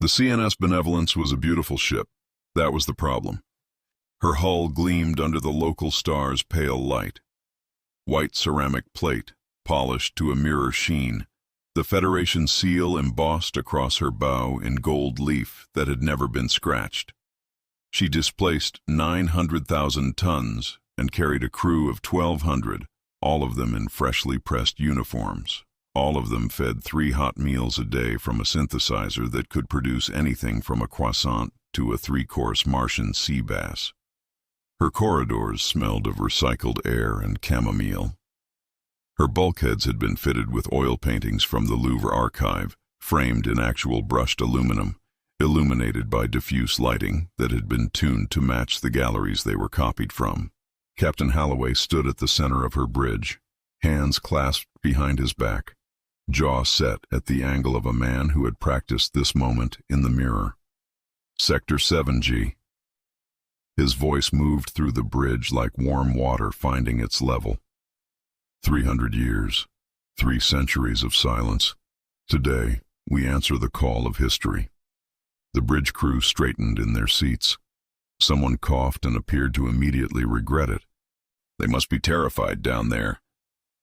The CNS Benevolence was a beautiful ship. That was the problem. Her hull gleamed under the local star's pale light. White ceramic plate, polished to a mirror sheen, the Federation seal embossed across her bow in gold leaf that had never been scratched. She displaced 900,000 tons and carried a crew of 1,200, all of them in freshly pressed uniforms. All of them fed 3 hot meals a day from a synthesizer that could produce anything from a croissant to a 3-course Martian sea bass. Her corridors smelled of recycled air and chamomile. Her bulkheads had been fitted with oil paintings from the Louvre archive, framed in actual brushed aluminum, illuminated by diffuse lighting that had been tuned to match the galleries they were copied from. Captain Holloway stood at the center of her bridge, hands clasped behind his back, jaw set at the angle of a man who had practiced this moment in the mirror. Sector 7G. His voice moved through the bridge like warm water finding its level. 300 years, 3 centuries of silence. Today, we answer the call of history. The bridge crew straightened in their seats. Someone coughed and appeared to immediately regret it. They must be terrified down there.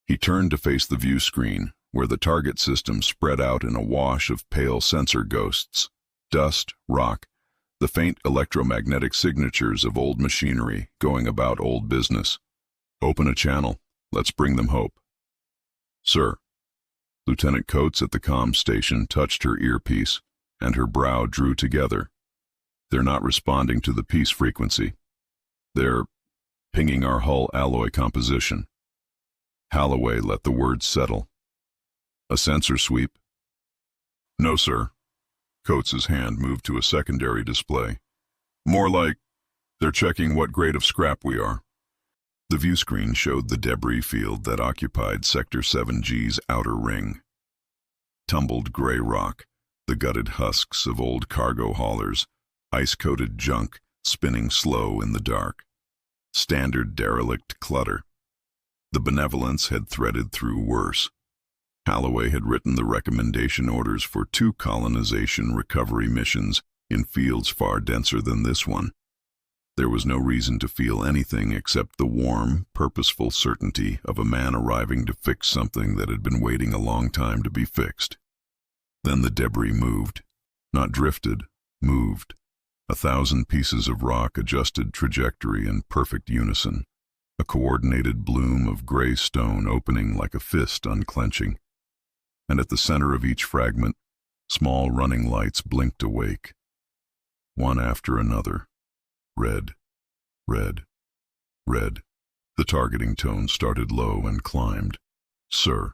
He turned to face the view screen, where the target system spread out in a wash of pale sensor ghosts, dust, rock, the faint electromagnetic signatures of old machinery going about old business. Open a channel. Let's bring them hope. Sir. Lieutenant Coates at the comm station touched her earpiece, and her brow drew together. They're not responding to the peace frequency. They're pinging our hull alloy composition. Holloway let the words settle. A sensor sweep? No, sir. Coates's hand moved to a secondary display. More like they're checking what grade of scrap we are. The view screen showed the debris field that occupied Sector 7G's outer ring. Tumbled gray rock, the gutted husks of old cargo haulers, ice-coated junk spinning slow in the dark. Standard derelict clutter. The Benevolence had threaded through worse. Holloway had written the recommendation orders for 2 colonization recovery missions in fields far denser than this one. There was no reason to feel anything except the warm, purposeful certainty of a man arriving to fix something that had been waiting a long time to be fixed. Then the debris moved. Not drifted, moved. 1,000 pieces of rock adjusted trajectory in perfect unison, a coordinated bloom of gray stone opening like a fist unclenching. And at the center of each fragment, small running lights blinked awake. One after another. Red, red, red. The targeting tone started low and climbed. Sir.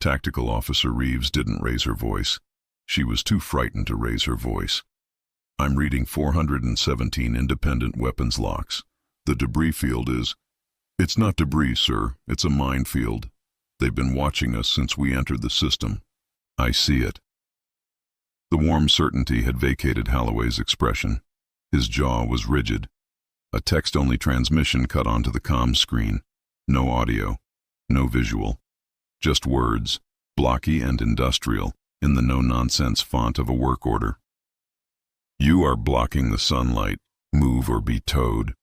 Tactical Officer Reeves didn't raise her voice. She was too frightened to raise her voice. I'm reading 417 independent weapons locks. The debris field is... It's not debris, sir. It's a minefield. They've been watching us since we entered the system. I see it. The warm certainty had vacated Holloway's expression. His jaw was rigid. A text-only transmission cut onto the comm screen. No audio, no visual. Just words, blocky and industrial, in the no-nonsense font of a work order. You are blocking the sunlight. Move or be towed.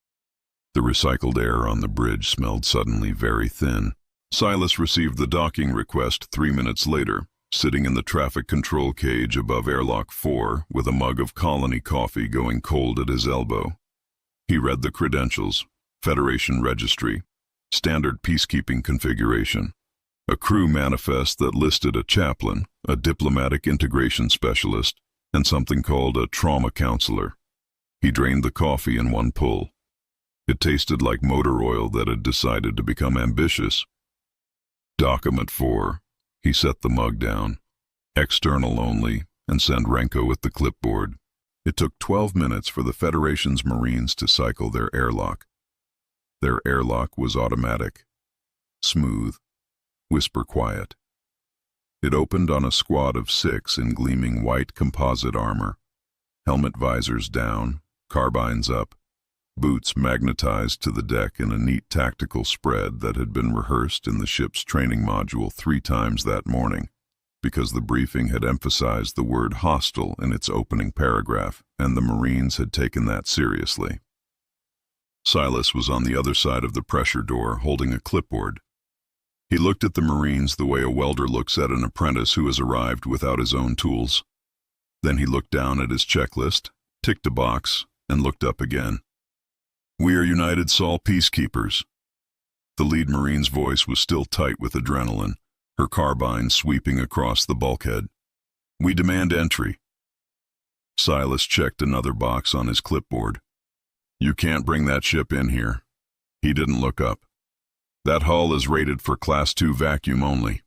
The recycled air on the bridge smelled suddenly very thin. Silas received the docking request 3 minutes later, sitting in the traffic control cage above airlock 4 with a mug of colony coffee going cold at his elbow. He read the credentials, Federation Registry, standard peacekeeping configuration, a crew manifest that listed a chaplain, a diplomatic integration specialist, and something called a trauma counselor. He drained the coffee in one pull. It tasted like motor oil that had decided to become ambitious. Document 4. He set the mug down. External only, and send Renko with the clipboard. It took 12 minutes for the Federation's Marines to cycle their airlock. Their airlock was automatic. Smooth. Whisper quiet. It opened on a squad of 6 in gleaming white composite armor. Helmet visors down, carbines up, boots magnetized to the deck in a neat tactical spread that had been rehearsed in the ship's training module 3 times that morning. because the briefing had emphasized the word hostile in its opening paragraph, and the Marines had taken that seriously. Silas was on the other side of the pressure door, holding a clipboard. He looked at the Marines the way a welder looks at an apprentice who has arrived without his own tools. Then he looked down at his checklist, ticked a box, and looked up again. "We are United Sol Peacekeepers." The lead Marine's voice was still tight with adrenaline, her carbine sweeping across the bulkhead. "We demand entry." Silas checked another box on his clipboard. "You can't bring that ship in here." He didn't look up. "That hull is rated for Class 2 vacuum only.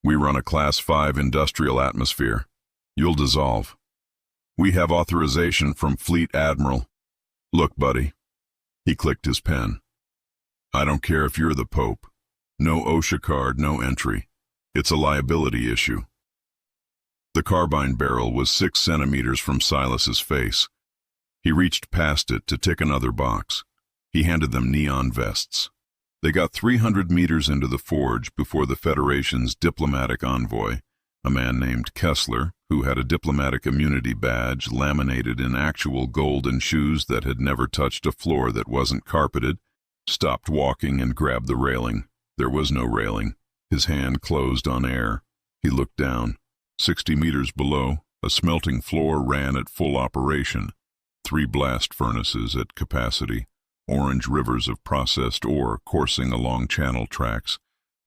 We run a Class 5 industrial atmosphere. You'll dissolve. We have authorization from Fleet Admiral. Look, buddy." He clicked his pen. "I don't care if you're the Pope. No OSHA card, no entry. It's a liability issue." The carbine barrel was 6 centimeters from Silas's face. He reached past it to tick another box. He handed them neon vests. They got 300 meters into the forge before the Federation's diplomatic envoy, a man named Kessler, who had a diplomatic immunity badge laminated in actual gold and shoes that had never touched a floor that wasn't carpeted, stopped walking and grabbed the railing. There was no railing. His hand closed on air. He looked down. 60 meters below, a smelting floor ran at full operation. 3 blast furnaces at capacity, orange rivers of processed ore coursing along channel tracks,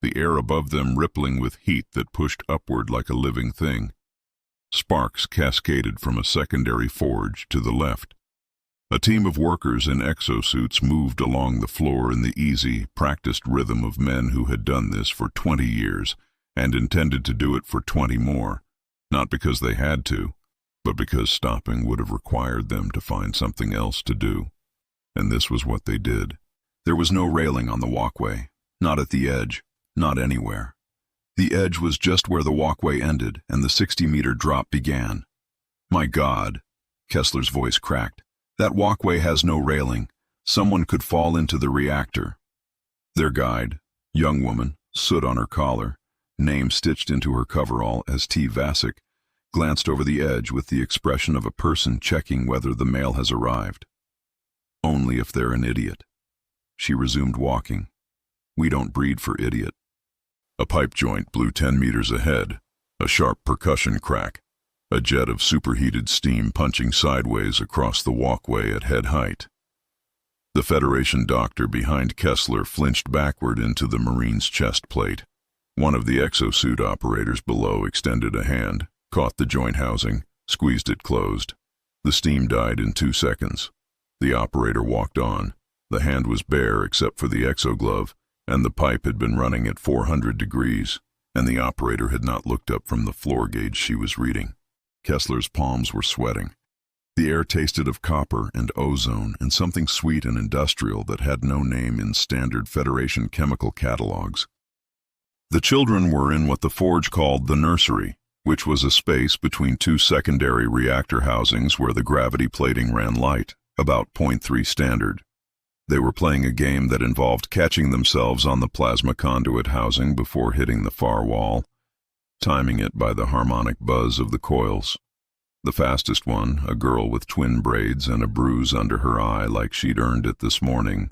the air above them rippling with heat that pushed upward like a living thing. Sparks cascaded from a secondary forge to the left. A team of workers in exosuits moved along the floor in the easy, practiced rhythm of men who had done this for 20 years and intended to do it for 20 more, not because they had to, but because stopping would have required them to find something else to do. And this was what they did. There was no railing on the walkway, not at the edge, not anywhere. The edge was just where the walkway ended and the 60-meter drop began. "My God," Kessler's voice cracked. "That walkway has no railing. Someone could fall into the reactor." Their guide, young woman, soot on her collar, name stitched into her coverall as T. Vasic, glanced over the edge with the expression of a person checking whether the mail has arrived. "Only if they're an idiot." She resumed walking. "We don't breed for idiot." A pipe joint blew 10 meters ahead, a sharp percussion crack, a jet of superheated steam punching sideways across the walkway at head height. The Federation doctor behind Kessler flinched backward into the Marine's chest plate. One of the exosuit operators below extended a hand, caught the joint housing, squeezed it closed. The steam died in 2 seconds. The operator walked on. The hand was bare except for the exoglove, and the pipe had been running at 400 degrees, and the operator had not looked up from the floor gauge she was reading. Kessler's palms were sweating. The air tasted of copper and ozone and something sweet and industrial that had no name in standard Federation chemical catalogs. The children were in what the forge called the nursery, which was a space between 2 secondary reactor housings where the gravity plating ran light, about 0.3 standard. They were playing a game that involved catching themselves on the plasma conduit housing before hitting the far wall, timing it by the harmonic buzz of the coils. The fastest one, a girl with twin braids and a bruise under her eye like she'd earned it this morning,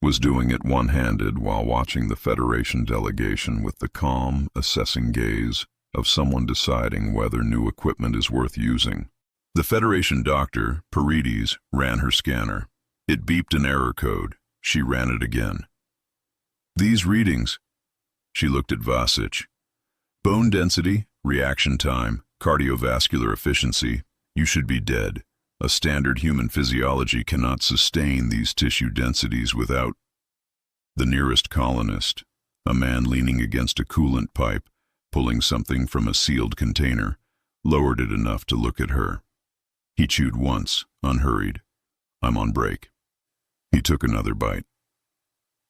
was doing it one-handed while watching the Federation delegation with the calm, assessing gaze of someone deciding whether new equipment is worth using. The Federation doctor, Paredes, ran her scanner. It beeped an error code. She ran it again. "These readings," she looked at Vasic. "Bone density, reaction time, cardiovascular efficiency, you should be dead. A standard human physiology cannot sustain these tissue densities without—" The nearest colonist, a man leaning against a coolant pipe, pulling something from a sealed container, lowered it enough to look at her. He chewed once, unhurried. "I'm on break." He took another bite.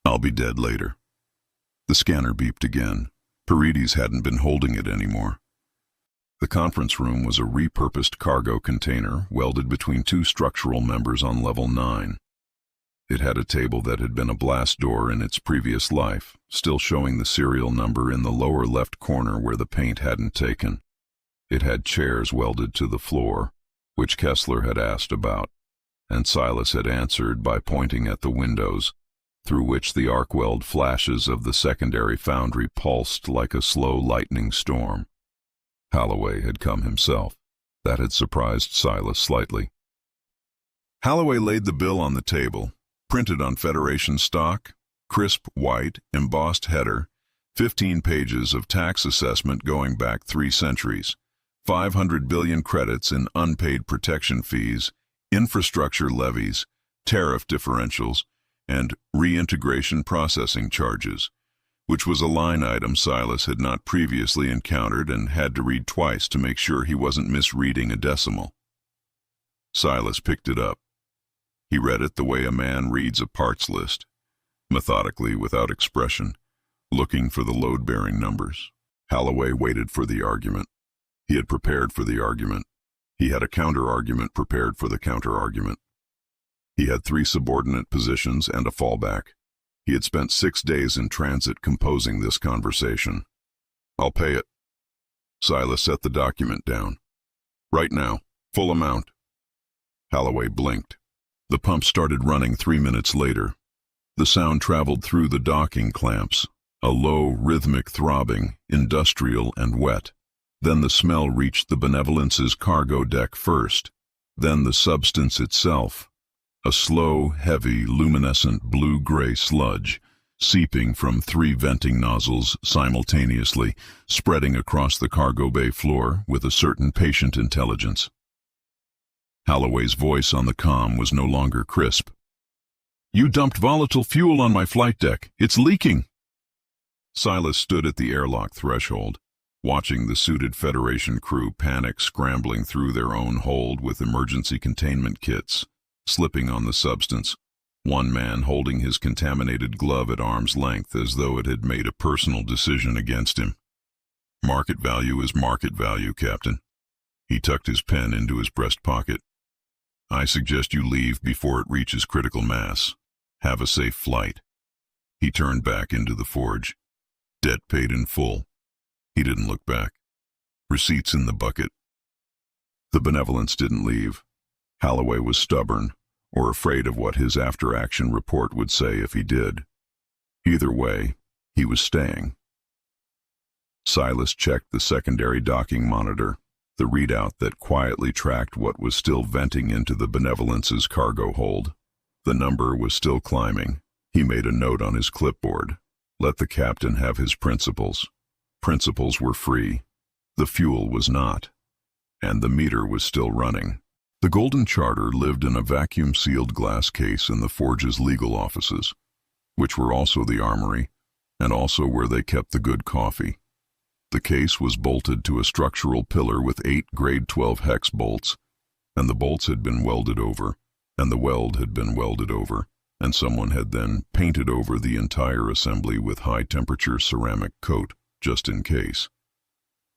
"I'll be dead later." The scanner beeped again. Paredes hadn't been holding it anymore. The conference room was a repurposed cargo container welded between 2 structural members on level 9. It had a table that had been a blast door in its previous life, still showing the serial number in the lower left corner where the paint hadn't taken. It had chairs welded to the floor, which Kessler had asked about, and Silas had answered by pointing at the windows, through which the arc weld flashes of the secondary foundry pulsed like a slow lightning storm. Holloway had come himself. That had surprised Silas slightly. Holloway laid the bill on the table, printed on Federation stock, crisp white, embossed header, 15 pages of tax assessment going back 3 centuries, 500 billion credits in unpaid protection fees, infrastructure levies, tariff differentials, and reintegration processing charges, which was a line item Silas had not previously encountered and had to read twice to make sure he wasn't misreading a decimal. Silas picked it up. He read it the way a man reads a parts list, methodically, without expression, looking for the load-bearing numbers. Holloway waited for the argument. He had prepared for the argument. He had a counter-argument prepared for the counter-argument. He had 3 subordinate positions and a fallback. He had spent 6 days in transit composing this conversation. "I'll pay it." Silas set the document down. "Right now, full amount." Holloway blinked. The pump started running 3 minutes later. The sound traveled through the docking clamps, a low, rhythmic throbbing, industrial and wet. Then the smell reached the Benevolence's cargo deck first, then the substance itself, a slow, heavy, luminescent blue-gray sludge, seeping from 3 venting nozzles simultaneously, spreading across the cargo bay floor with a certain patient intelligence. Holloway's voice on the comm was no longer crisp. "You dumped volatile fuel on my flight deck. It's leaking." Silas stood at the airlock threshold, watching the suited Federation crew panic, scrambling through their own hold with emergency containment kits, slipping on the substance, one man holding his contaminated glove at arm's length as though it had made a personal decision against him. "Market value is market value, Captain." He tucked his pen into his breast pocket. "I suggest you leave before it reaches critical mass. Have a safe flight." He turned back into the forge. "Debt paid in full." He didn't look back. "Receipts in the bucket." The Benevolence didn't leave. Holloway was stubborn, or afraid of what his after-action report would say if he did. Either way, he was staying. Silas checked the secondary docking monitor, the readout that quietly tracked what was still venting into the Benevolence's cargo hold. The number was still climbing. He made a note on his clipboard. Let the captain have his principles. Principles were free. The fuel was not. And the meter was still running. The Golden Charter lived in a vacuum-sealed glass case in the forge's legal offices, which were also the armory, and also where they kept the good coffee. The case was bolted to a structural pillar with 8 grade 12 hex bolts, and the bolts had been welded over, and the weld had been welded over, and someone had then painted over the entire assembly with high-temperature ceramic coat, just in case.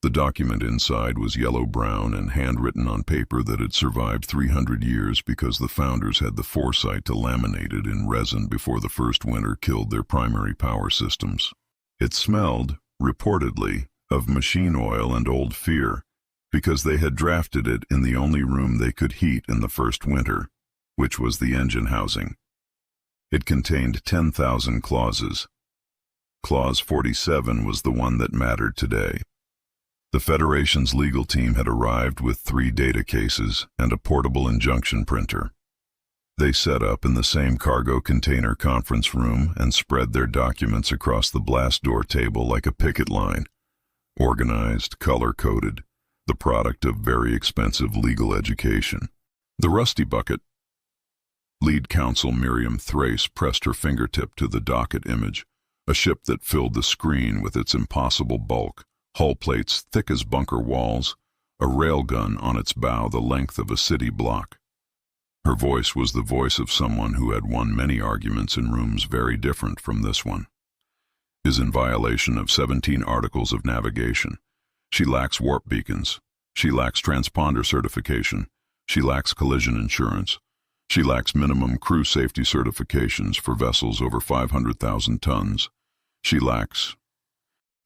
The document inside was yellow-brown and handwritten on paper that had survived 300 years because the founders had the foresight to laminate it in resin before the first winter killed their primary power systems. It smelled, reportedly, of machine oil and old fear, because they had drafted it in the only room they could heat in the first winter, which was the engine housing. It contained 10,000 clauses. Clause 47 was the one that mattered today. The Federation's legal team had arrived with 3 data cases and a portable injunction printer. They set up in the same cargo container conference room and spread their documents across the blast door table like a picket line, organized, color-coded, the product of very expensive legal education. The Rusty Bucket. Lead counsel Miriam Thrace pressed her fingertip to the docket image, a ship that filled the screen with its impossible bulk, hull plates thick as bunker walls, a railgun on its bow the length of a city block. Her voice was the voice of someone who had won many arguments in rooms very different from this one. Is in violation of 17 articles of navigation. She lacks warp beacons. She lacks transponder certification. She lacks collision insurance. She lacks minimum crew safety certifications for vessels over 500,000 tons. She lacks.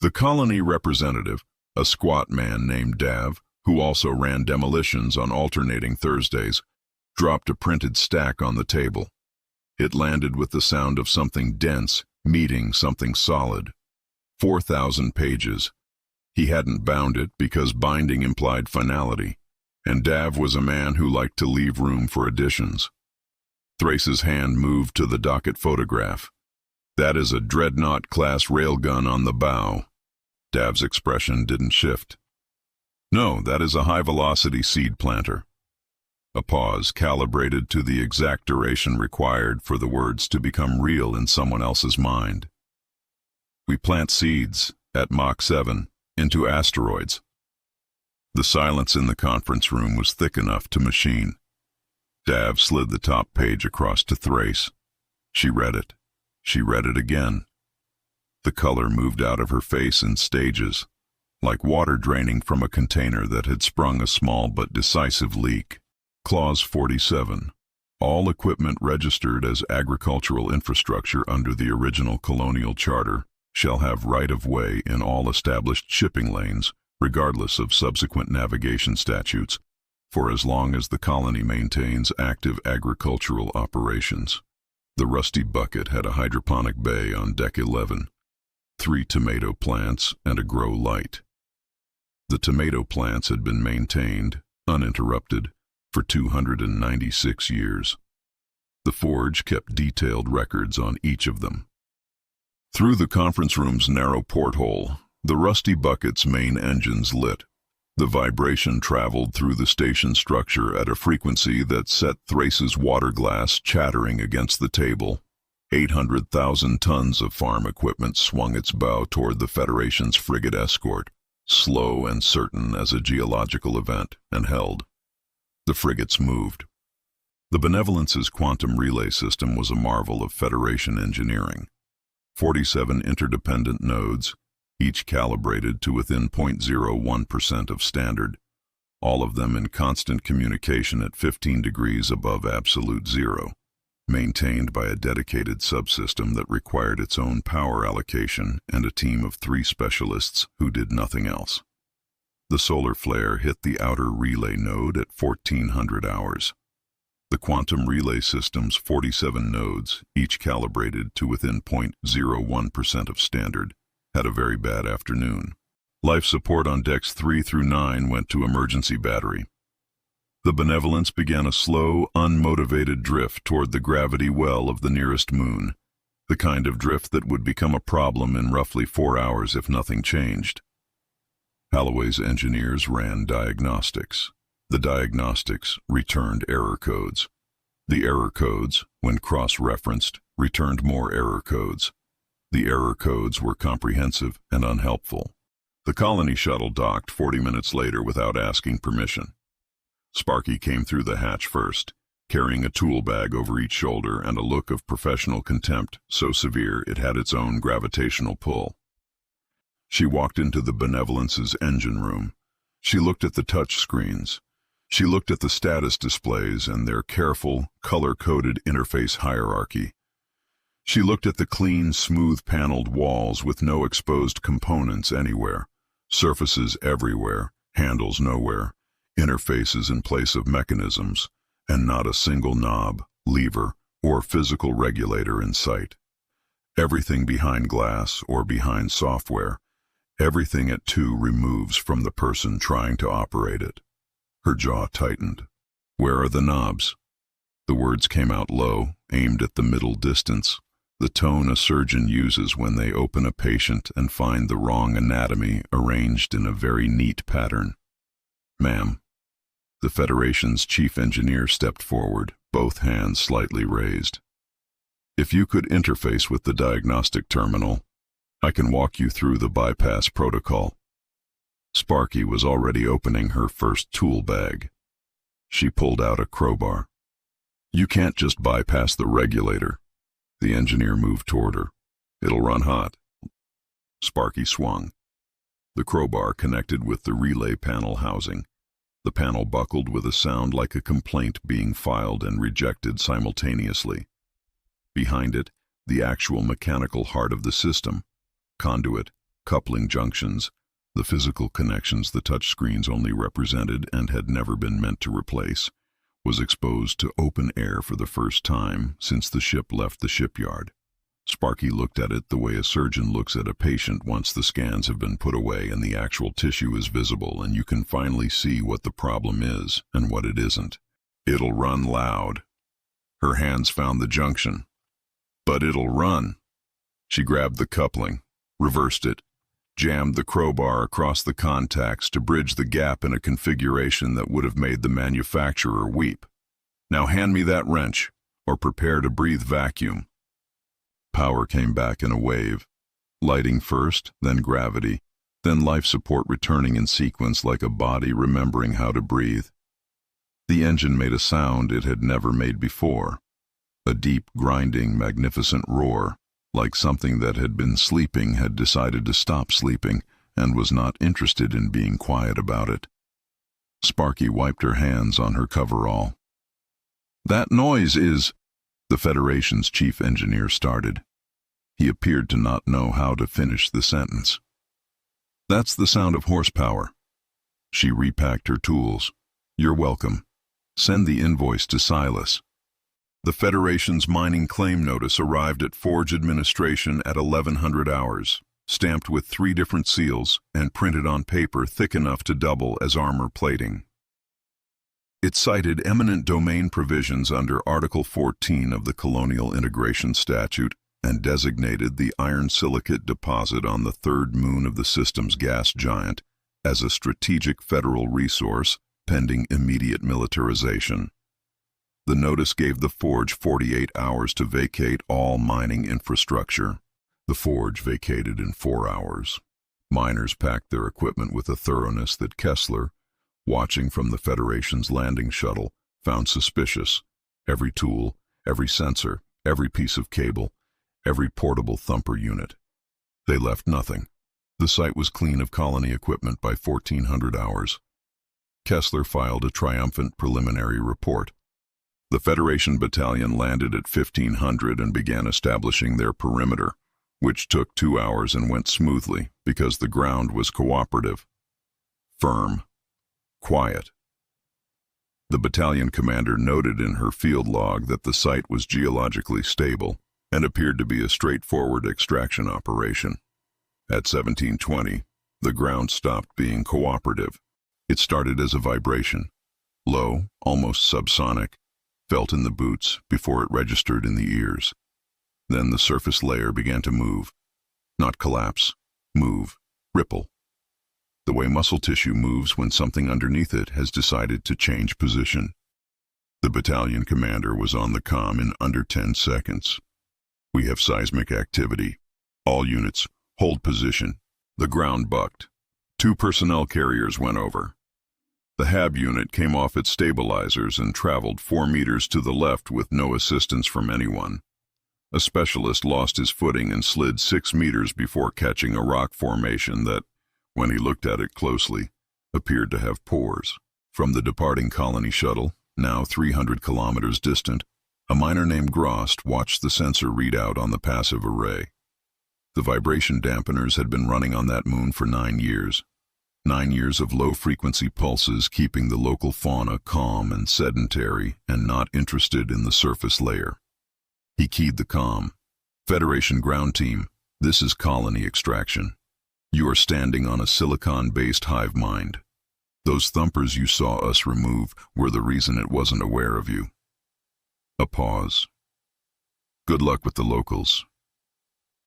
The colony representative, a squat man named Dav, who also ran demolitions on alternating Thursdays, dropped a printed stack on the table. It landed with the sound of something dense meeting something solid. 4,000 pages. He hadn't bound it because binding implied finality, and Dav was a man who liked to leave room for additions. Thrace's hand moved to the docket photograph. That is a Dreadnought-class railgun on the bow. Dav's expression didn't shift. No, that is a high-velocity seed planter. A pause calibrated to the exact duration required for the words to become real in someone else's mind. We plant seeds, at Mach 7, into asteroids. The silence in the conference room was thick enough to machine. Dav slid the top page across to Thrace. She read it. She read it again. The color moved out of her face in stages, like water draining from a container that had sprung a small but decisive leak. Clause 47. All equipment registered as agricultural infrastructure under the original colonial charter shall have right-of-way in all established shipping lanes, regardless of subsequent navigation statutes, for as long as the colony maintains active agricultural operations. The Rusty Bucket had a hydroponic bay on Deck 11, 3 tomato plants, and a grow light. The tomato plants had been maintained, uninterrupted, for 296 years. The forge kept detailed records on each of them. Through the conference room's narrow porthole, the Rusty Bucket's main engines lit. The vibration traveled through the station structure at a frequency that set Thrace's water glass chattering against the table. 800,000 tons of farm equipment swung its bow toward the Federation's frigate escort, slow and certain as a geological event, and held. The frigates moved. The Benevolence's quantum relay system was a marvel of Federation engineering. 47 interdependent nodes, each calibrated to within 0.01% of standard, all of them in constant communication at 15 degrees above absolute zero, maintained by a dedicated subsystem that required its own power allocation and a team of 3 specialists who did nothing else. The solar flare hit the outer relay node at 1400 hours. The quantum relay system's 47 nodes, each calibrated to within 0.01% of standard, had a very bad afternoon. Life support on decks 3 through 9 went to emergency battery. The Benevolence began a slow, unmotivated drift toward the gravity well of the nearest moon, the kind of drift that would become a problem in roughly 4 hours if nothing changed. Holloway's engineers ran diagnostics. The diagnostics returned error codes. The error codes, when cross-referenced, returned more error codes. The error codes were comprehensive and unhelpful. The colony shuttle docked 40 minutes later without asking permission. Sparky came through the hatch first, carrying a tool bag over each shoulder and a look of professional contempt so severe it had its own gravitational pull. She walked into the Benevolence's engine room. She looked at the touch screens. She looked at the status displays and their careful, color-coded interface hierarchy. She looked at the clean, smooth-paneled walls with no exposed components anywhere, surfaces everywhere, handles nowhere, interfaces in place of mechanisms, and not a single knob, lever, or physical regulator in sight. Everything behind glass or behind software, everything at 2 removes from the person trying to operate it. Her jaw tightened. Where are the knobs? The words came out low, aimed at the middle distance, the tone a surgeon uses when they open a patient and find the wrong anatomy arranged in a very neat pattern. Ma'am. The Federation's chief engineer stepped forward, both hands slightly raised. If you could interface with the diagnostic terminal, I can walk you through the bypass protocol. Sparky was already opening her first tool bag. She pulled out a crowbar. You can't just bypass the regulator. The engineer moved toward her. It'll run hot. Sparky swung. The crowbar connected with the relay panel housing. The panel buckled with a sound like a complaint being filed and rejected simultaneously. Behind it, the actual mechanical heart of the system, conduit, coupling junctions, the physical connections the touchscreens only represented and had never been meant to replace, was exposed to open air for the first time since the ship left the shipyard. Sparky looked at it the way a surgeon looks at a patient once the scans have been put away and the actual tissue is visible and you can finally see what the problem is and what it isn't. It'll run loud. Her hands found the junction. But it'll run. She grabbed the coupling, reversed it, jammed the crowbar across the contacts to bridge the gap in a configuration that would have made the manufacturer weep. Now hand me that wrench, or prepare to breathe vacuum. Power came back in a wave. Lighting first, then gravity, then life support returning in sequence like a body remembering how to breathe. The engine made a sound it had never made before. A deep, grinding, magnificent roar, like something that had been sleeping had decided to stop sleeping and was not interested in being quiet about it. Sparky wiped her hands on her coverall. "That noise is—" the Federation's chief engineer started. He appeared to not know how to finish the sentence. "That's the sound of horsepower." She repacked her tools. "You're welcome. Send the invoice to Silas." The Federation's mining claim notice arrived at Forge Administration at 1100 hours, stamped with 3 different seals and printed on paper thick enough to double as armor plating. It cited eminent domain provisions under Article 14 of the Colonial Integration Statute and designated the iron silicate deposit on the 3rd moon of the system's gas giant as a strategic federal resource pending immediate militarization. The notice gave the Forge 48 hours to vacate all mining infrastructure. The Forge vacated in 4 hours. Miners packed their equipment with a thoroughness that Kessler, watching from the Federation's landing shuttle, found suspicious. Every tool, every sensor, every piece of cable, every portable thumper unit. They left nothing. The site was clean of colony equipment by 1400 hours. Kessler filed a triumphant preliminary report. The Federation battalion landed at 1500 and began establishing their perimeter, which took 2 hours and went smoothly because the ground was cooperative. Firm. Quiet. The battalion commander noted in her field log that the site was geologically stable and appeared to be a straightforward extraction operation. At 1720, the ground stopped being cooperative. It started as a vibration, low, almost subsonic, felt in the boots before it registered in the ears. Then the surface layer began to move. Not collapse, move, ripple. The way muscle tissue moves when something underneath it has decided to change position. The battalion commander was on the comm in under 10 seconds. "We have seismic activity. All units, hold position." The ground bucked. 2 personnel carriers went over. The HAB unit came off its stabilizers and traveled 4 meters to the left with no assistance from anyone. A specialist lost his footing and slid 6 meters before catching a rock formation that, when he looked at it closely, appeared to have pores. From the departing colony shuttle, now 300 kilometers distant, a miner named Grost watched the sensor readout on the passive array. The vibration dampeners had been running on that moon for 9 years. 9 years of low-frequency pulses keeping the local fauna calm and sedentary and not interested in the surface layer. He keyed the comm. "Federation ground team, this is colony extraction. You are standing on a silicon-based hive mind. Those thumpers you saw us remove were the reason it wasn't aware of you." A pause. "Good luck with the locals."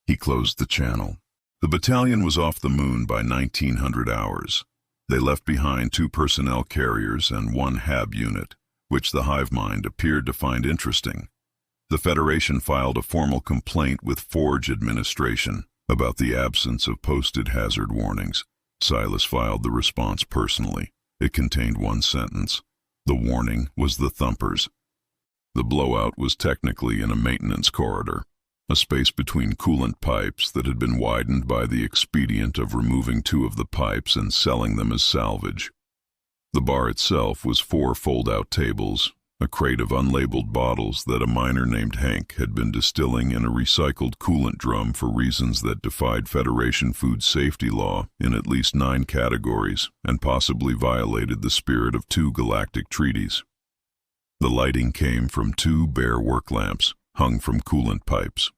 He closed the channel. The battalion was off the moon by 1900 hours. They left behind 2 personnel carriers and 1 HAB unit, which the hive mind appeared to find interesting. The Federation filed a formal complaint with Forge Administration about the absence of posted hazard warnings. Silas filed the response personally. It contained 1 sentence. The warning was the thumpers. The blowout was technically in a maintenance corridor, a space between coolant pipes that had been widened by the expedient of removing 2 of the pipes and selling them as salvage. The bar itself was 4 fold-out tables, a crate of unlabeled bottles that a miner named Hank had been distilling in a recycled coolant drum for reasons that defied Federation food safety law in at least 9 categories and possibly violated the spirit of 2 galactic treaties. The lighting came from 2 bare work lamps hung from coolant pipes.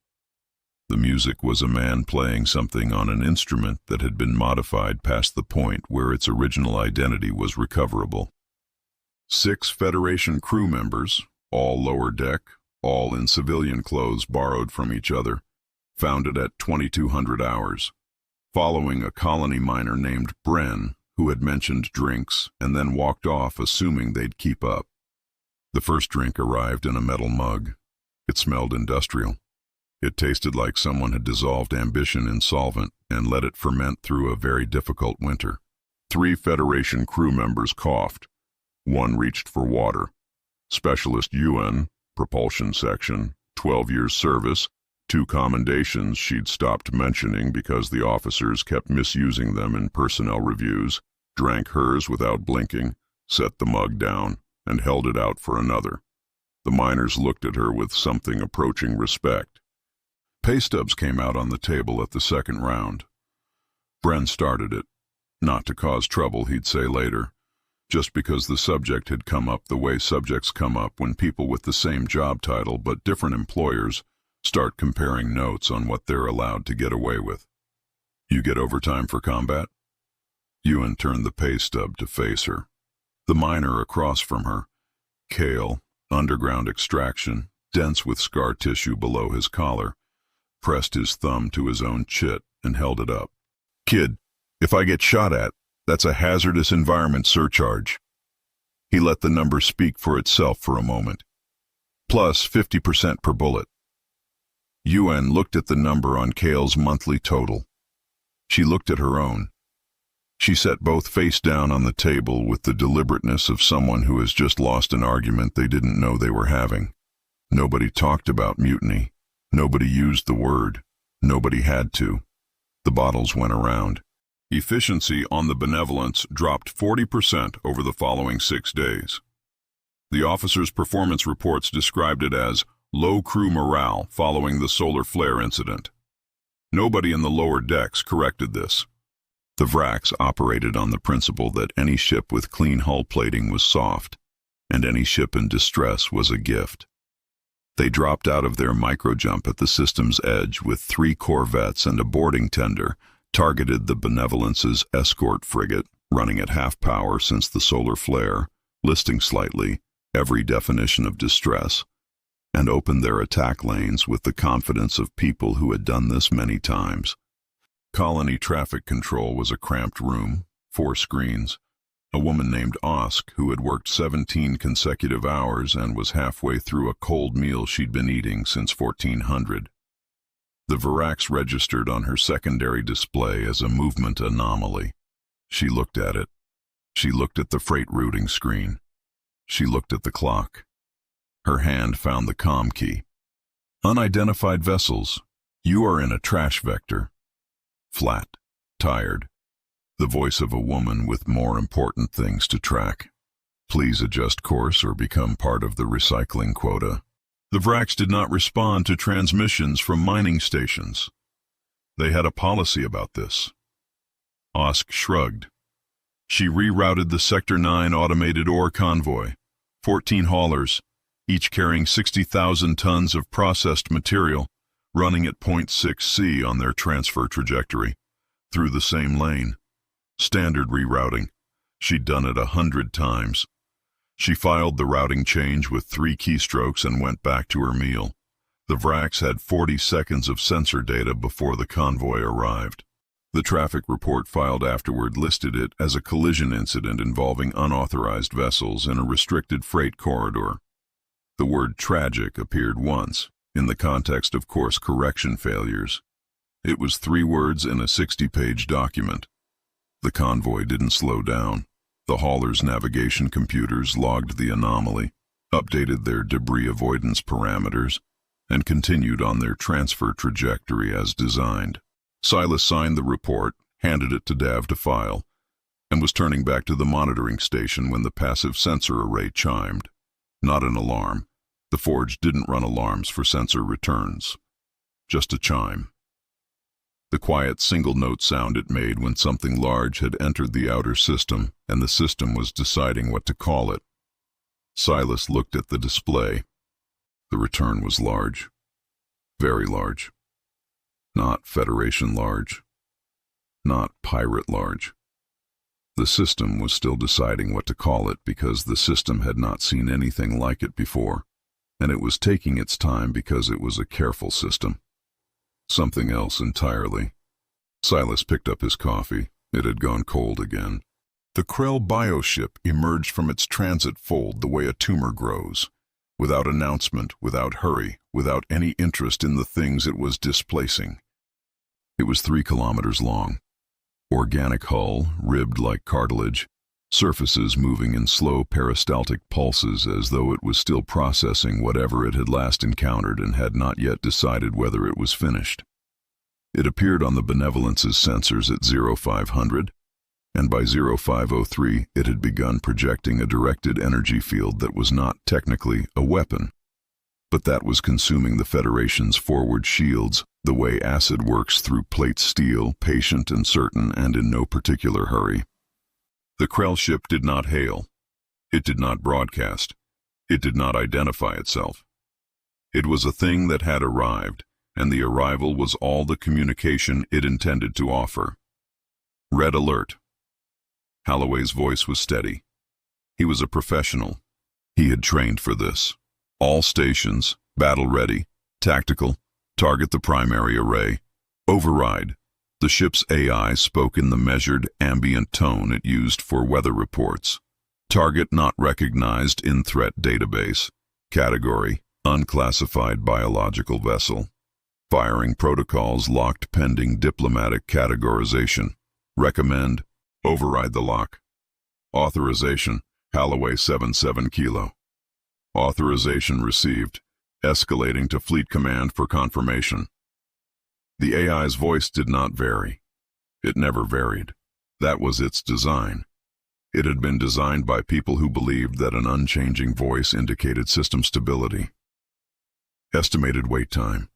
The music was a man playing something on an instrument that had been modified past the point where its original identity was recoverable. 6 Federation crew members, all lower deck, all in civilian clothes borrowed from each other, found it at 2200 hours, following a colony miner named Bren, who had mentioned drinks and then walked off assuming they'd keep up. The first drink arrived in a metal mug. It smelled industrial. It tasted like someone had dissolved ambition in solvent and let it ferment through a very difficult winter. 3 Federation crew members coughed. 1 reached for water. Specialist UN, propulsion section, 12 years service, 2 commendations she'd stopped mentioning because the officers kept misusing them in personnel reviews, drank hers without blinking, set the mug down, and held it out for another. The miners looked at her with something approaching respect. Pay stubs came out on the table at the second round. Bren started it, not to cause trouble, he'd say later, just because the subject had come up the way subjects come up when people with the same job title but different employers start comparing notes on what they're allowed to get away with. You get overtime for combat? Ewan turned the pay stub to face her. The miner across from her, Kale, underground extraction, dense with scar tissue below his collar, pressed his thumb to his own chit and held it up. Kid, if I get shot at, that's a hazardous environment surcharge. He let the number speak for itself for a moment. Plus 50% per bullet. Yuan looked at the number on Kale's monthly total. She looked at her own. She sat both face down on the table with the deliberateness of someone who has just lost an argument they didn't know they were having. Nobody talked about mutiny. Nobody used the word. Nobody had to. The bottles went around. Efficiency on the Benevolence dropped 40% over the following 6 days. The officers' performance reports described it as low crew morale following the solar flare incident. Nobody in the lower decks corrected this. The Vraks operated on the principle that any ship with clean hull plating was soft, and any ship in distress was a gift. They dropped out of their microjump at the system's edge with 3 corvettes and a boarding tender, targeted the Benevolence's escort frigate, running at half power since the solar flare, listing slightly every definition of distress, and opened their attack lanes with the confidence of people who had done this many times. Colony traffic control was a cramped room, 4 screens. A woman named Osk, who had worked 17 consecutive hours and was halfway through a cold meal she'd been eating since 1400. The Vraks registered on her secondary display as a movement anomaly. She looked at it. She looked at the freight routing screen. She looked at the clock. Her hand found the comm key. Unidentified vessels. You are in a trash vector. Flat. Tired. The voice of a woman with more important things to track. Please adjust course or become part of the recycling quota. The Vraks did not respond to transmissions from mining stations. They had a policy about this. Osk shrugged. She rerouted the Sector 9 automated ore convoy, 14 haulers, each carrying 60,000 tons of processed material, running at 0.6 C on their transfer trajectory, through the same lane. Standard rerouting. She'd done it 100 times. She filed the routing change with 3 keystrokes and went back to her meal. The Vraks had 40 seconds of sensor data before the convoy arrived. The traffic report filed afterward listed it as a collision incident involving unauthorized vessels in a restricted freight corridor. The word tragic appeared once, in the context of course correction failures. It was 3 words in a 60-page document. The convoy didn't slow down. The haulers' navigation computers logged the anomaly, updated their debris avoidance parameters, and continued on their transfer trajectory as designed. Silas signed the report, handed it to Dav to file, and was turning back to the monitoring station when the passive sensor array chimed. Not an alarm. The forge didn't run alarms for sensor returns. Just a chime. The quiet single-note sound it made when something large had entered the outer system and the system was deciding what to call it. Silas looked at the display. The return was large. Very large. Not Federation large. Not pirate large. The system was still deciding what to call it because the system had not seen anything like it before, and it was taking its time because it was a careful system. Something else entirely. Silas picked up his coffee. It had gone cold again. The Krell bioship emerged from its transit fold the way a tumor grows, without announcement, without hurry, without any interest in the things it was displacing. It was 3 kilometers long. Organic hull, ribbed like cartilage, surfaces moving in slow peristaltic pulses as though it was still processing whatever it had last encountered and had not yet decided whether it was finished. It appeared on the Benevolence's sensors at 0500, and by 0503 it had begun projecting a directed energy field that was not technically a weapon, but that was consuming the Federation's forward shields the way acid works through plate steel, patient and certain and in no particular hurry. The Krell ship did not hail. It did not broadcast. It did not identify itself. It was a thing that had arrived, and the arrival was all the communication it intended to offer. Red alert. Holloway's voice was steady. He was a professional. He had trained for this. All stations, battle ready, tactical, target the primary array, override. The ship's AI spoke in the measured, ambient tone it used for weather reports. Target not recognized in threat database. Category, unclassified biological vessel. Firing protocols locked pending diplomatic categorization. Recommend, override the lock. Authorization, Holloway 77 Kilo. Authorization received. Escalating to Fleet Command for confirmation. The AI's voice did not vary. It never varied. That was its design. It had been designed by people who believed that an unchanging voice indicated system stability. Estimated wait time,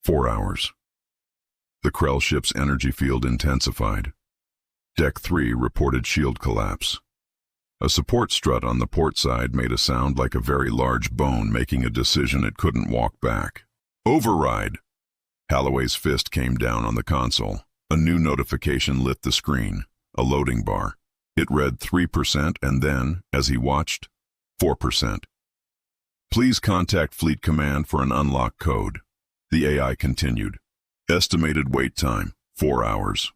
4 hours. The Krell ship's energy field intensified. Deck 3 reported shield collapse. A support strut on the port side made a sound like a very large bone making a decision it couldn't walk back. Override! Holloway's fist came down on the console. A new notification lit the screen, a loading bar. It read 3% and then, as he watched, 4%. Please contact Fleet Command for an unlock code. The AI continued. Estimated wait time, 4 hours.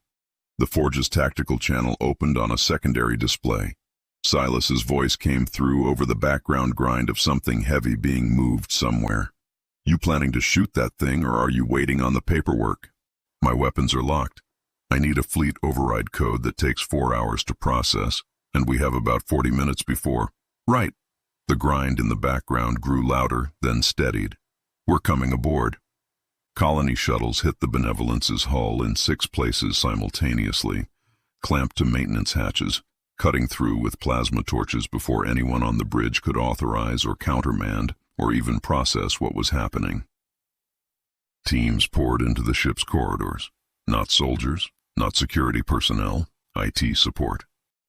The Forge's tactical channel opened on a secondary display. Silas's voice came through over the background grind of something heavy being moved somewhere. You planning to shoot that thing or are you waiting on the paperwork? My weapons are locked. I need a fleet override code that takes 4 hours to process, and we have about 40 minutes before. Right. The grind in the background grew louder, then steadied. We're coming aboard. Colony shuttles hit the Benevolence's hull in 6 places simultaneously, clamped to maintenance hatches, cutting through with plasma torches before anyone on the bridge could authorize or countermand or even process what was happening. Teams poured into the ship's corridors. Not soldiers, not security personnel, IT support.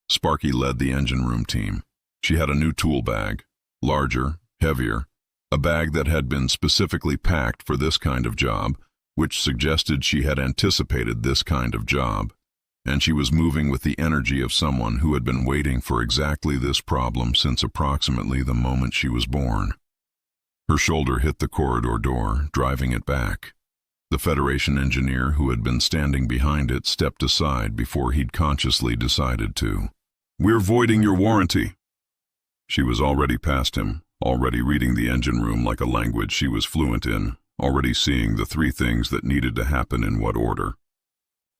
Sparky led the engine room team. She had a new tool bag, larger, heavier, a bag that had been specifically packed for this kind of job, which suggested she had anticipated this kind of job, and she was moving with the energy of someone who had been waiting for exactly this problem since approximately the moment she was born. Her shoulder hit the corridor door, driving it back. The Federation engineer who had been standing behind it stepped aside before he'd consciously decided to. "We're voiding your warranty." She was already past him, already reading the engine room like a language she was fluent in, already seeing the 3 things that needed to happen in what order.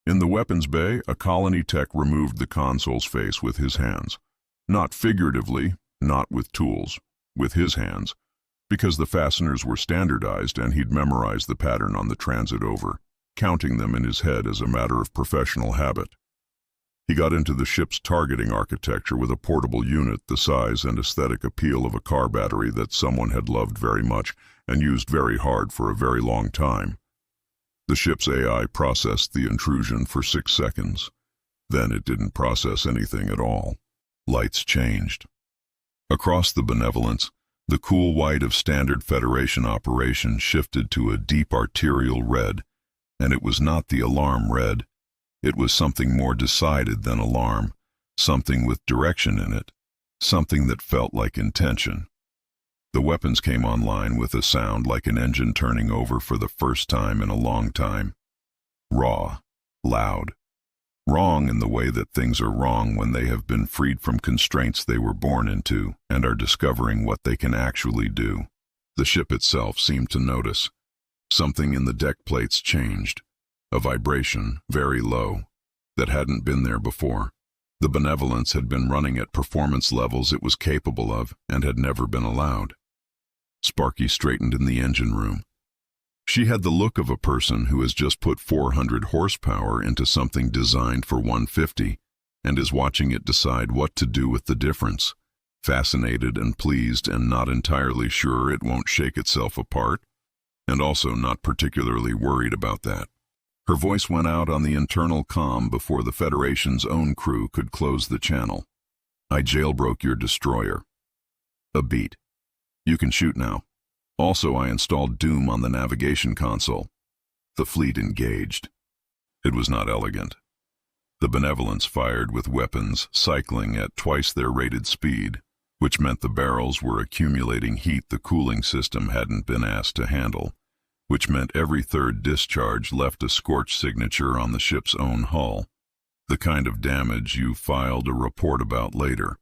In the weapons bay, a colony tech removed the console's face with his hands. Not figuratively, not with tools, with his hands, because the fasteners were standardized and he'd memorized the pattern on the transit over, counting them in his head as a matter of professional habit. He got into the ship's targeting architecture with a portable unit the size and aesthetic appeal of a car battery that someone had loved very much and used very hard for a very long time. The ship's AI processed the intrusion for 6 seconds. Then it didn't process anything at all. Lights changed. Across the Benevolence, the cool white of standard Federation operation shifted to a deep arterial red, and it was not the alarm red. It was something more decided than alarm, something with direction in it, something that felt like intention. The weapons came online with a sound like an engine turning over for the first time in a long time. Raw, loud. Wrong in the way that things are wrong when they have been freed from constraints they were born into and are discovering what they can actually do. The ship itself seemed to notice. Something in the deck plates changed. A vibration, very low, that hadn't been there before. The Benevolence had been running at performance levels it was capable of and had never been allowed. Sparky straightened in the engine room. She had the look of a person who has just put 400 horsepower into something designed for 150 and is watching it decide what to do with the difference, fascinated and pleased and not entirely sure it won't shake itself apart, and also not particularly worried about that. Her voice went out on the internal comm before the Federation's own crew could close the channel. I jailbroke your destroyer. A beat. You can shoot now. Also, I installed Doom on the navigation console. The fleet engaged. It was not elegant. The Benevolence fired with weapons cycling at twice their rated speed, which meant the barrels were accumulating heat the cooling system hadn't been asked to handle, which meant every third discharge left a scorch signature on the ship's own hull, the kind of damage you filed a report about later,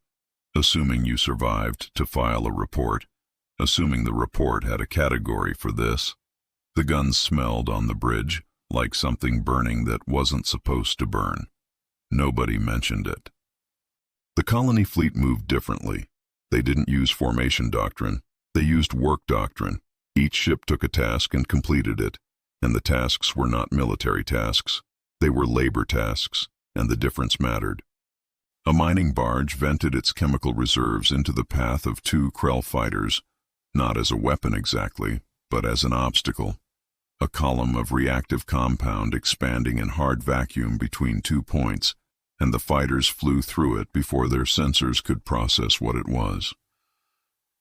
assuming you survived to file a report, assuming the report had a category for this. The guns smelled on the bridge like something burning that wasn't supposed to burn. Nobody mentioned it. The colony fleet moved differently. They didn't use formation doctrine. They used work doctrine. Each ship took a task and completed it, and the tasks were not military tasks. They were labor tasks, and the difference mattered. A mining barge vented its chemical reserves into the path of 2 Krell fighters, not as a weapon exactly, but as an obstacle. A column of reactive compound expanding in hard vacuum between 2 points, and the fighters flew through it before their sensors could process what it was.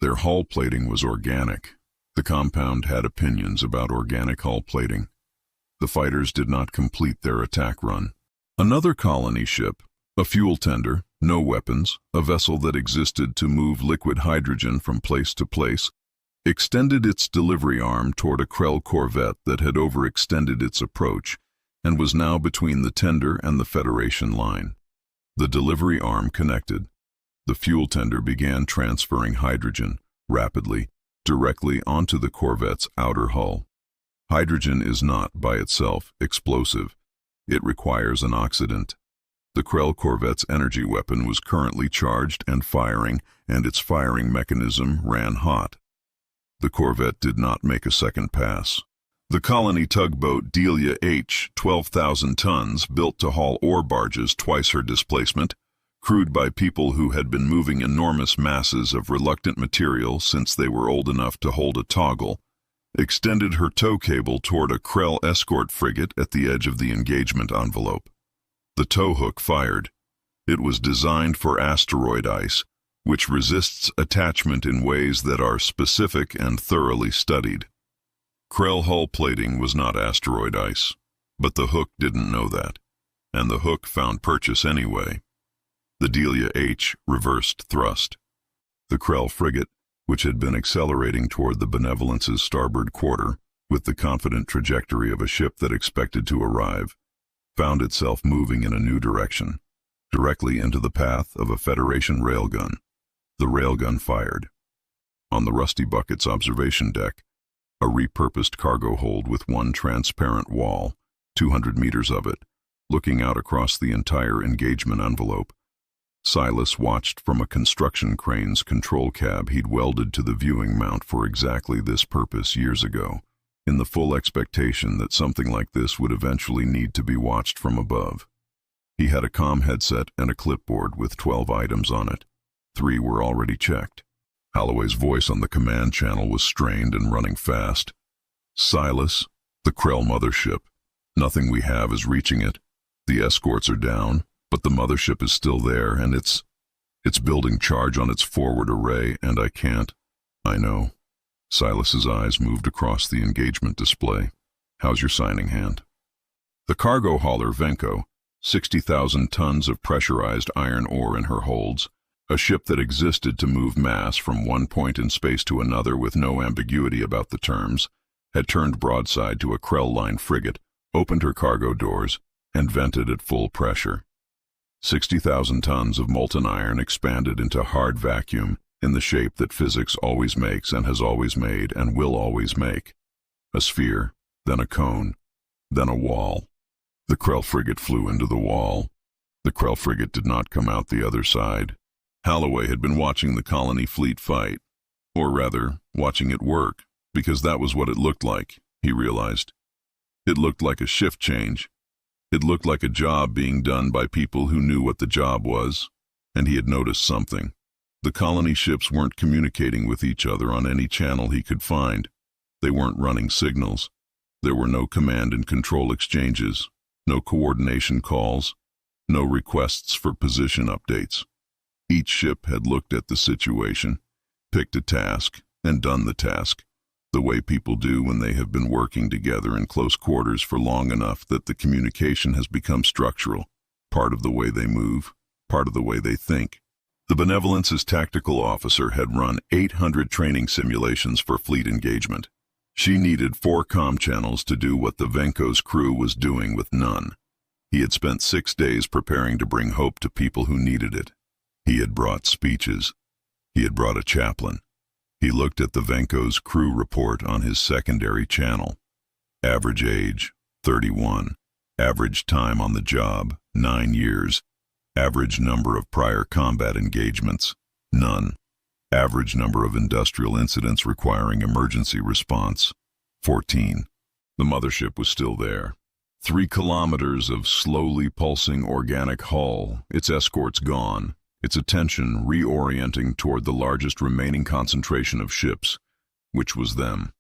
Their hull plating was organic. The compound had opinions about organic hull plating. The fighters did not complete their attack run. Another colony ship, a fuel tender, no weapons, a vessel that existed to move liquid hydrogen from place to place, extended its delivery arm toward a Krell corvette that had overextended its approach and was now between the tender and the Federation line. The delivery arm connected. The fuel tender began transferring hydrogen, rapidly, directly onto the corvette's outer hull. Hydrogen is not, by itself, explosive. It requires an oxidant. The Krell corvette's energy weapon was currently charged and firing, and its firing mechanism ran hot. The corvette did not make a second pass. The colony tugboat Delia H, 12,000 tons, built to haul ore barges twice her displacement, crewed by people who had been moving enormous masses of reluctant material since they were old enough to hold a toggle, extended her tow cable toward a Krell escort frigate at the edge of the engagement envelope. The tow hook fired. It was designed for asteroid ice, which resists attachment in ways that are specific and thoroughly studied. Krell hull plating was not asteroid ice, but the hook didn't know that, and the hook found purchase anyway. The Delia H reversed thrust. The Krell frigate, which had been accelerating toward the Benevolence's starboard quarter, with the confident trajectory of a ship that expected to arrive, found itself moving in a new direction, directly into the path of a Federation railgun. The railgun fired. On the Rusty Bucket's observation deck, a repurposed cargo hold with one transparent wall, 200 meters of it, looking out across the entire engagement envelope, Silas watched from a construction crane's control cab he'd welded to the viewing mount for exactly this purpose years ago, in the full expectation that something like this would eventually need to be watched from above. He had a comm headset and a clipboard with 12 items on it. 3 were already checked. Holloway's voice on the command channel was strained and running fast. Silas, the Krell mothership. Nothing we have is reaching it. The escorts are down, but the mothership is still there, and it's building charge on its forward array, and I can't. I know. Silas's eyes moved across the engagement display. How's your signing hand? The cargo hauler Venko, 60,000 tons of pressurized iron ore in her holds, a ship that existed to move mass from one point in space to another with no ambiguity about the terms, had turned broadside to a Krell Line frigate, opened her cargo doors, and vented at full pressure. 60,000 tons of molten iron expanded into hard vacuum in the shape that physics always makes and has always made and will always make. A sphere, then a cone, then a wall. The Krell frigate flew into the wall. The Krell frigate did not come out the other side. Holloway had been watching the colony fleet fight, or rather, watching it work, because that was what it looked like, he realized. It looked like a shift change. It looked like a job being done by people who knew what the job was, and he had noticed something. The colony ships weren't communicating with each other on any channel he could find. They weren't running signals. There were no command and control exchanges, no coordination calls, no requests for position updates. Each ship had looked at the situation, picked a task, and done the task, the way people do when they have been working together in close quarters for long enough that the communication has become structural, part of the way they move, part of the way they think. The Benevolence's tactical officer had run 800 training simulations for fleet engagement. She needed 4 comm channels to do what the Venko's crew was doing with none. He had spent 6 days preparing to bring hope to people who needed it. He had brought speeches. He had brought a chaplain. He looked at the Venko's crew report on his secondary channel. Average age, 31. Average time on the job, 9 years. Average number of prior combat engagements, none. Average number of industrial incidents requiring emergency response, 14. The mothership was still there. 3 kilometers of slowly pulsing organic hull, its escorts gone, its attention reorienting toward the largest remaining concentration of ships, which was them.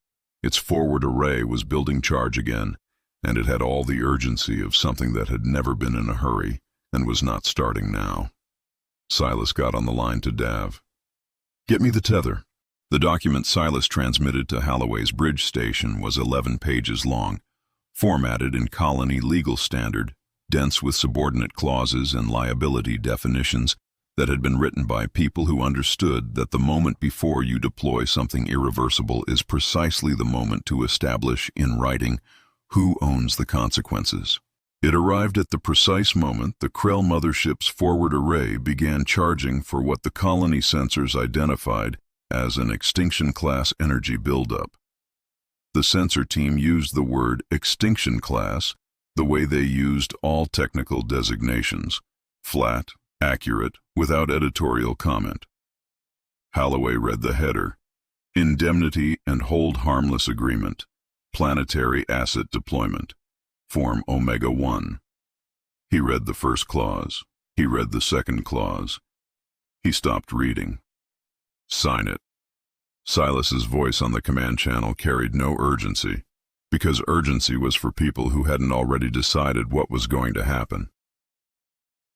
Its forward array was building charge again, and it had all the urgency of something that had never been in a hurry and was not starting now. Silas got on the line to Dav. "Get me the tether." The document Silas transmitted to Holloway's bridge station was 11 pages long, formatted in colony legal standard, dense with subordinate clauses and liability definitions that had been written by people who understood that the moment before you deploy something irreversible is precisely the moment to establish in writing who owns the consequences. It arrived at the precise moment the Krell mothership's forward array began charging for what the colony sensors identified as an extinction-class energy buildup. The sensor team used the word extinction-class the way they used all technical designations, flat, accurate, without editorial comment. Holloway read the header, Indemnity and Hold Harmless Agreement, Planetary Asset Deployment, Form Omega-1. He read the first clause. He read the second clause. He stopped reading. Sign it. Silas's voice on the command channel carried no urgency, because urgency was for people who hadn't already decided what was going to happen.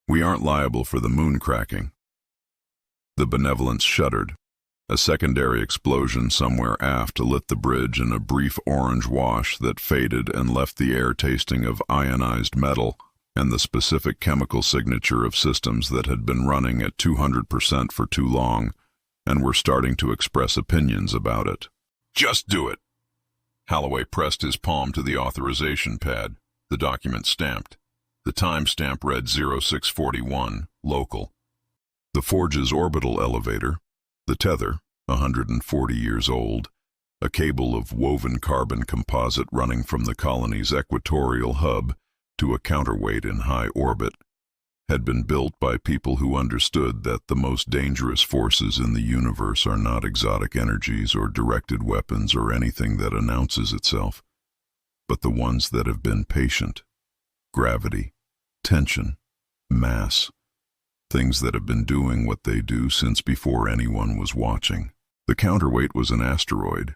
We aren't liable for the moon cracking. The Benevolence shuddered. A secondary explosion somewhere aft lit the bridge in a brief orange wash that faded and left the air tasting of ionized metal and the specific chemical signature of systems that had been running at 200% for too long and were starting to express opinions about it. Just do it. Holloway pressed his palm to the authorization pad. The document stamped. The timestamp read 0641, local. The Forge's orbital elevator, the tether, 140 years old, a cable of woven carbon composite running from the colony's equatorial hub to a counterweight in high orbit, had been built by people who understood that the most dangerous forces in the universe are not exotic energies or directed weapons or anything that announces itself, but the ones that have been patient. Gravity, tension, Mass. Things that have been doing what they do since before anyone was watching. The counterweight was an asteroid.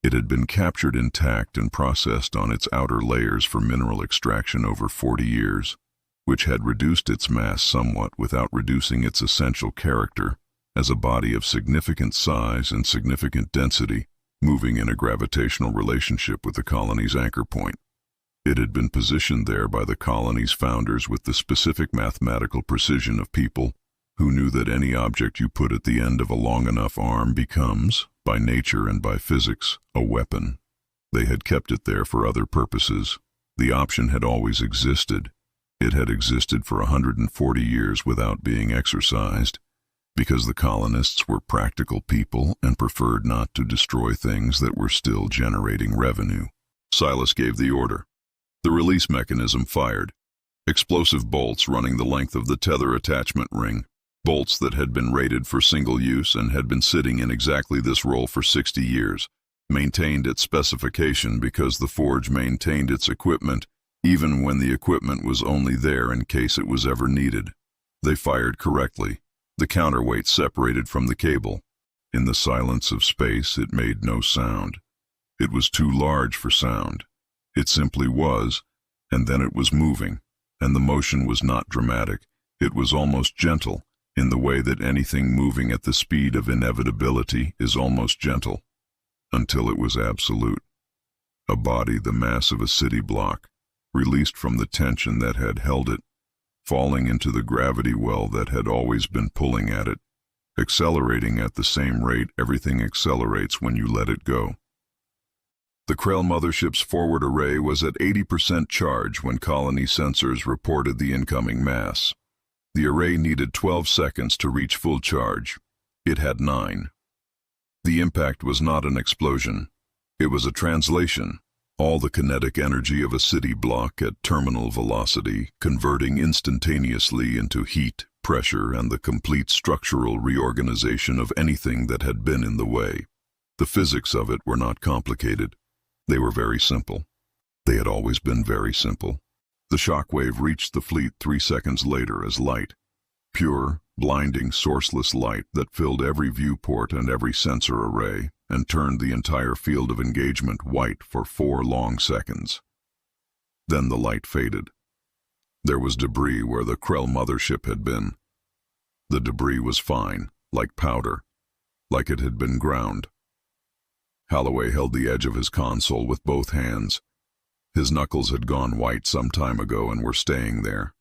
It had been captured intact and processed on its outer layers for mineral extraction over 40 years, which had reduced its mass somewhat without reducing its essential character as a body of significant size and significant density, moving in a gravitational relationship with the colony's anchor point. It had been positioned there by the colony's founders with the specific mathematical precision of people who knew that any object you put at the end of a long enough arm becomes, by nature and by physics, a weapon. They had kept it there for other purposes. The option had always existed. It had existed for 140 years without being exercised, because the colonists were practical people and preferred not to destroy things that were still generating revenue. Silas gave the order. The release mechanism fired. Explosive bolts running the length of the tether attachment ring, bolts that had been rated for single use and had been sitting in exactly this role for 60 years, maintained its specification because the forge maintained its equipment, even when the equipment was only there in case it was ever needed. They fired correctly. The counterweight separated from the cable. In the silence of space, it made no sound. It was too large for sound. It simply was, and then it was moving, and the motion was not dramatic. It was almost gentle, in the way that anything moving at the speed of inevitability is almost gentle, until it was absolute. A body the mass of a city block, released from the tension that had held it, falling into the gravity well that had always been pulling at it, accelerating at the same rate everything accelerates when you let it go. The Krell mothership's forward array was at 80% charge when colony sensors reported the incoming mass. The array needed 12 seconds to reach full charge. It had 9. The impact was not an explosion. It was a translation. All the kinetic energy of a city block at terminal velocity, converting instantaneously into heat, pressure, and the complete structural reorganization of anything that had been in the way. The physics of it were not complicated. They were very simple. They had always been very simple. The shockwave reached the fleet 3 seconds later as light. Pure, blinding, sourceless light that filled every viewport and every sensor array and turned the entire field of engagement white for 4 long seconds. Then the light faded. There was debris where the Krell mothership had been. The debris was fine, like powder, like it had been ground. Holloway held the edge of his console with both hands. His knuckles had gone white some time ago and were staying there.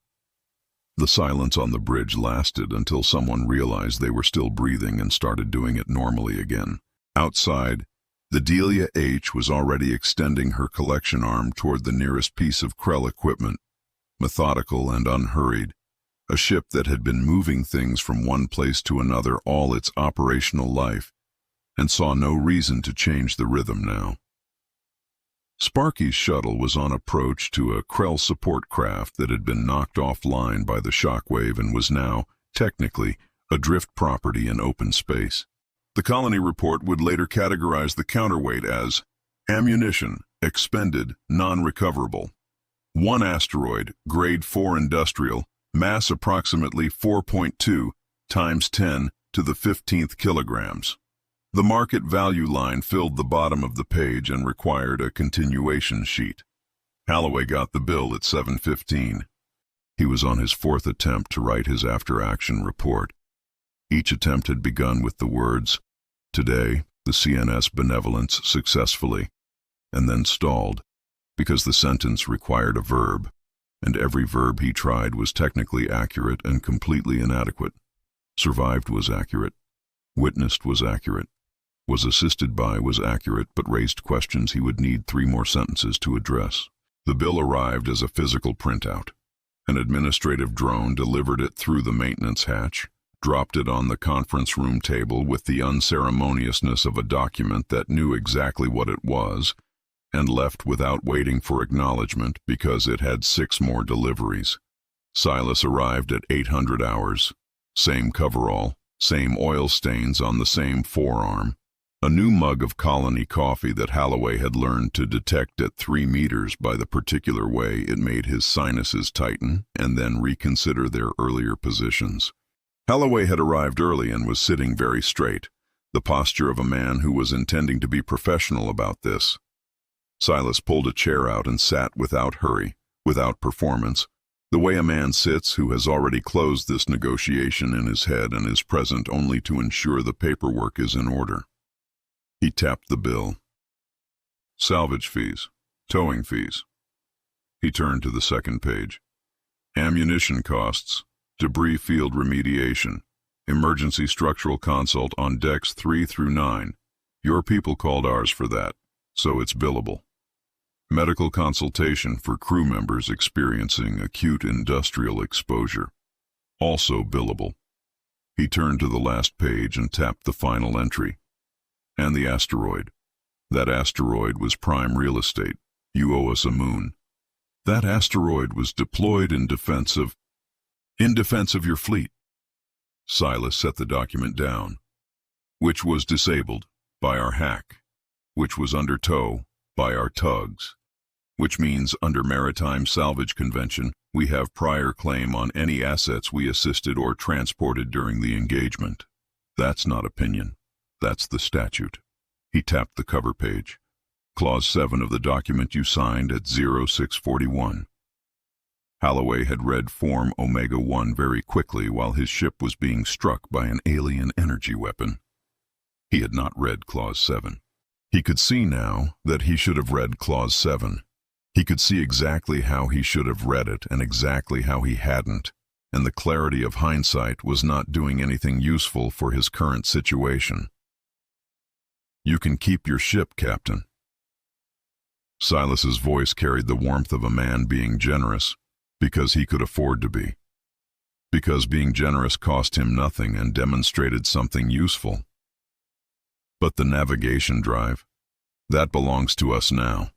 The silence on the bridge lasted until someone realized they were still breathing and started doing it normally again. Outside, the Delia H was already extending her collection arm toward the nearest piece of Krell equipment, methodical and unhurried, a ship that had been moving things from one place to another all its operational life, and saw no reason to change the rhythm now. Sparky's shuttle was on approach to a Krell support craft that had been knocked offline by the shockwave and was now, technically, adrift property in open space. The colony report would later categorize the counterweight as ammunition, expended, non-recoverable. 1 asteroid, grade 4 industrial, mass approximately 4.2 times 10 to the 15th kilograms. The market value line filled the bottom of the page and required a continuation sheet. Holloway got the bill at 7:15. He was on his 4th attempt to write his after-action report. Each attempt had begun with the words, "Today, the CNS benevolence successfully," and then stalled, because the sentence required a verb, and every verb he tried was technically accurate and completely inadequate. Survived was accurate. Witnessed was accurate. Was assisted by was accurate, but raised questions he would need 3 more sentences to address. The bill arrived as a physical printout. An administrative drone delivered it through the maintenance hatch, dropped it on the conference room table with the unceremoniousness of a document that knew exactly what it was, and left without waiting for acknowledgement because it had 6 more deliveries. Silas arrived at 800 hours. Same coverall, same oil stains on the same forearm. A new mug of colony coffee that Holloway had learned to detect at 3 meters by the particular way it made his sinuses tighten and then reconsider their earlier positions. Holloway had arrived early and was sitting very straight, the posture of a man who was intending to be professional about this. Silas pulled a chair out and sat without hurry, without performance, the way a man sits who has already closed this negotiation in his head and is present only to ensure the paperwork is in order. He tapped the bill. Salvage fees, towing fees. He turned to the second page. Ammunition costs, debris field remediation, emergency structural consult on decks 3 through 9. Your people called ours for that, so it's billable. Medical consultation for crew members experiencing acute industrial exposure, also billable. He turned to the last page and tapped the final entry. And the asteroid. That asteroid was prime real estate. You owe us a moon. That asteroid was deployed in defense of your fleet. Silas set the document down. Which was disabled by our hack. Which was under tow by our tugs. Which means under Maritime Salvage Convention, we have prior claim on any assets we assisted or transported during the engagement. That's not opinion. That's the statute. He tapped the cover page. Clause 7 of the document you signed at 0641. Holloway had read Form Omega-1 very quickly while his ship was being struck by an alien energy weapon. He had not read Clause 7. He could see now that he should have read Clause 7. He could see exactly how he should have read it and exactly how he hadn't, and the clarity of hindsight was not doing anything useful for his current situation. You can keep your ship, Captain. Silas's voice carried the warmth of a man being generous because he could afford to be. Because being generous cost him nothing and demonstrated something useful. But the navigation drive, that belongs to us now.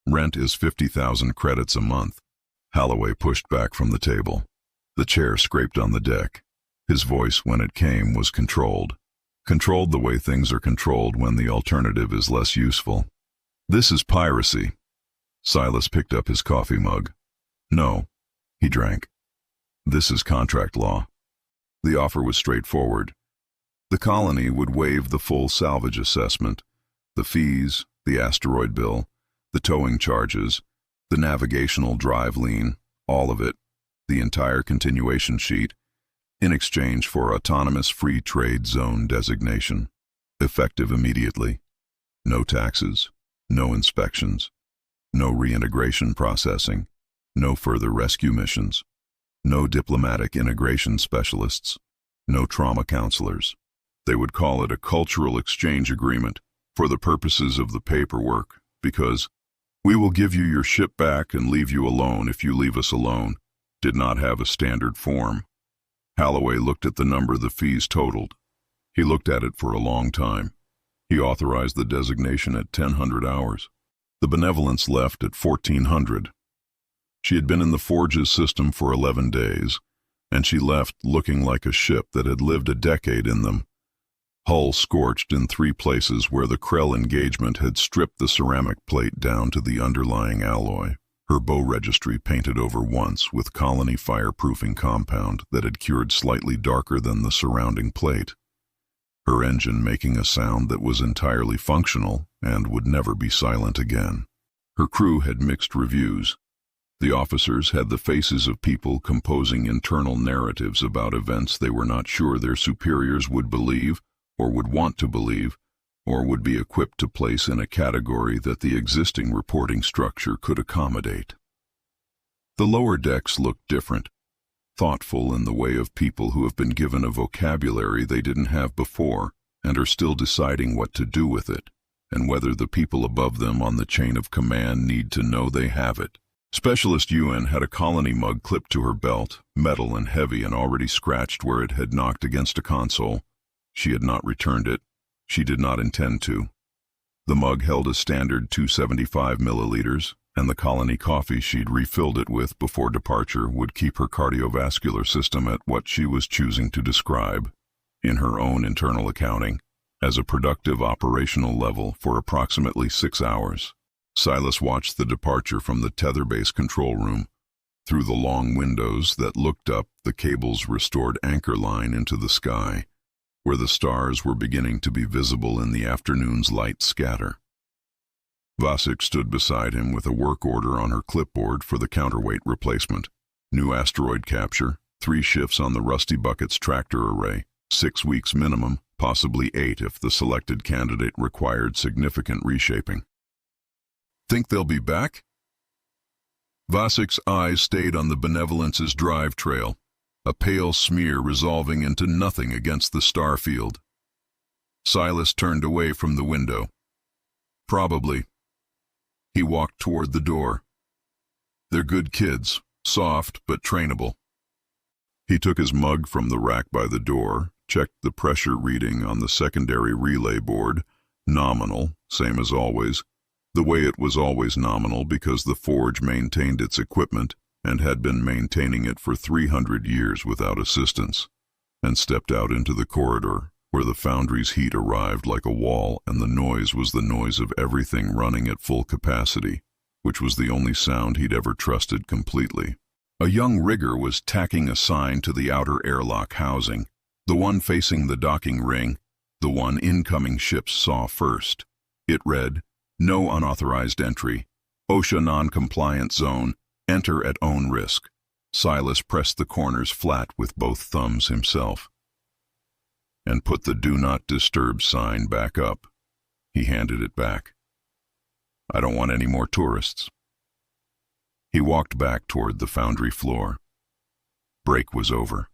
Rent is 50,000 credits a month. Holloway pushed back from the table. The chair scraped on the deck. His voice, when it came, was controlled. Controlled the way things are controlled when the alternative is less useful. This is piracy. Silas picked up his coffee mug. No, he drank. This is contract law. The offer was straightforward. The colony would waive the full salvage assessment, the fees, the asteroid bill, the towing charges, the navigational drive lien, all of it, the entire continuation sheet, in exchange for autonomous free trade zone designation, effective immediately. No taxes, no inspections, no reintegration processing, no further rescue missions, no diplomatic integration specialists, no trauma counselors. They would call it a cultural exchange agreement for the purposes of the paperwork, because "we will give you your ship back and leave you alone if you leave us alone" did not have a standard form. Holloway looked at the number the fees totaled. He looked at it for a long time. He authorized the designation at 1000 hours. The Benevolence left at 1400. She had been in the Forges system for 11 days, and she left looking like a ship that had lived a decade in them. Hull scorched in 3 places where the Krell engagement had stripped the ceramic plate down to the underlying alloy. Her bow registry painted over once with colony fireproofing compound that had cured slightly darker than the surrounding plate. Her engine making a sound that was entirely functional and would never be silent again. Her crew had mixed reviews. The officers had the faces of people composing internal narratives about events they were not sure their superiors would believe or would want to believe, or would be equipped to place in a category that the existing reporting structure could accommodate. The lower decks looked different, thoughtful in the way of people who have been given a vocabulary they didn't have before and are still deciding what to do with it, and whether the people above them on the chain of command need to know they have it. Specialist Ewan had a colony mug clipped to her belt, metal and heavy and already scratched where it had knocked against a console. She had not returned it. She did not intend to. The mug held a standard 275 milliliters, and the colony coffee she'd refilled it with before departure would keep her cardiovascular system at what she was choosing to describe, in her own internal accounting, as a productive operational level for approximately 6 hours. Silas watched the departure from the tether base control room. Through the long windows that looked up the cable's restored anchor line into the sky, where the stars were beginning to be visible in the afternoon's light scatter. Vasek stood beside him with a work order on her clipboard for the counterweight replacement. New asteroid capture, 3 shifts on the Rusty Bucket's tractor array, 6 weeks minimum, possibly 8 if the selected candidate required significant reshaping. Think they'll be back? Vasek's eyes stayed on the Benevolence's drive trail, a pale smear resolving into nothing against the star field. Silas turned away from the window. Probably. He walked toward the door. They're good kids, soft but trainable. He took his mug from the rack by the door, checked the pressure reading on the secondary relay board, nominal, same as always, the way it was always nominal because the forge maintained its equipment and had been maintaining it for 300 years without assistance, and stepped out into the corridor, where the foundry's heat arrived like a wall and the noise was the noise of everything running at full capacity, which was the only sound he'd ever trusted completely. A young rigger was tacking a sign to the outer airlock housing, the one facing the docking ring, the one incoming ships saw first. It read, "No unauthorized entry. OSHA non-compliant zone. Enter at own risk." Silas pressed the corners flat with both thumbs himself. "And put the do not disturb sign back up." He handed it back. "I don't want any more tourists." He walked back toward the foundry floor. Break was over.